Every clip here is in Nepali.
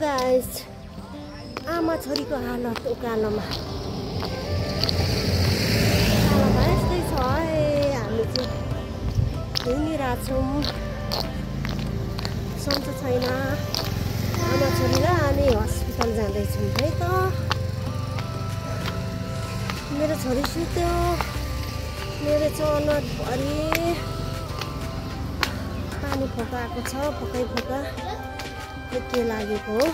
गाइस, आमा छोरीको हालत उकालोमा यस्तै छ है। हामी चाहिँ हिँडिरहेछौँ, सन्चो छैन। आमा छोरी र हामी हस्पिटल जाँदैछौँ है त। मेरो छोरी सुत्यो, मेरो चनभरि पानी फोकाएको छ, फोका के लागेको हो।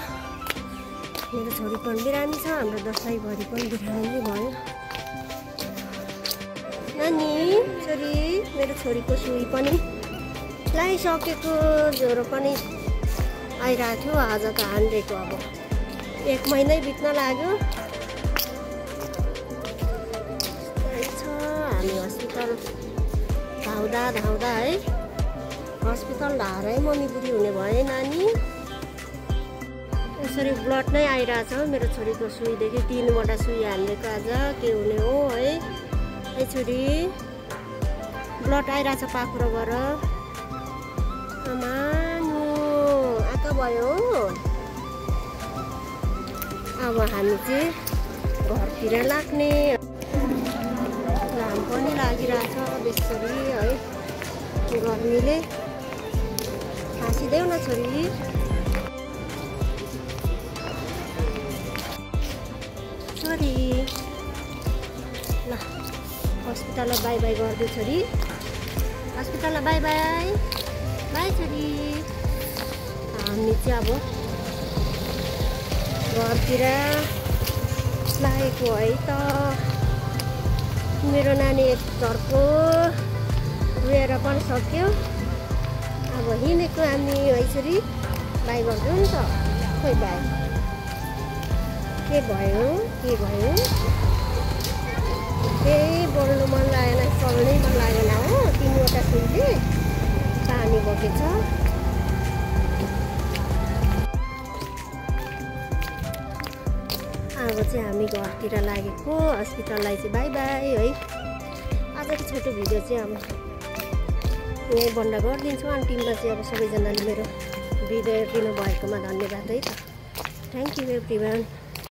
मेरो छोरी पनि बिरामी छ, हाम्रो दसैँभरि पनि बिरामी भयो। नानी छोरी, मेरो छोरीको सुई पनि लगाइसकेको, ज्वरो पनि आइरहेको थियो। आज त 100 अब 1 महिनै बित्न लाग्यो। हामी हस्पिटल धाउँदा है, हस्पिटल धारै मम्मी बुढी हुने भए नानी। यसरी ब्लड नै आइरहेछ मेरो छोरीको सुईदेखि। 3वटा सुई हालिदिएको आज, के हुने हो है। है छोरी, ब्लड आइरहेछ पाखुराबाट। आमानु आँखा भयो। अब हामी चाहिँ घरतिर लाग्ने। घाम पनि लागिरहेछ बेसरी है, गर्मीले। हाँसिदेऊ न छोरी। छोरी ल, हस्पिटललाई बाई बाई गरिदियो छोरी। हस्पिटललाई बाई बाई। बाई छोरी। हामी चाहिँ अब घरतिर लागेको है त। मेरो नानी एकतर्फको रोएर पनि सक्यो। अब हिँडेको हामी है छोरी। बाई गरिदियो नि त। खोइ बाई के भयो केही बोल्नु मन लागेन, चल्नै मन लागेन हो। 3वटा सुईले पानी बगेछ। अब चाहिँ हामी घरतिर लागेको। हस्पिटललाई चाहिँ बाई बाई है। आजको छोटो भिडियो चाहिँ अब यहीँ बन्द गरिदिन्छु। अन्तिममा चाहिँ अब सबैजनाले मेरो भिडियो हेरिदिनु भएकोमा धन्यवाद है त। Thank you everyone.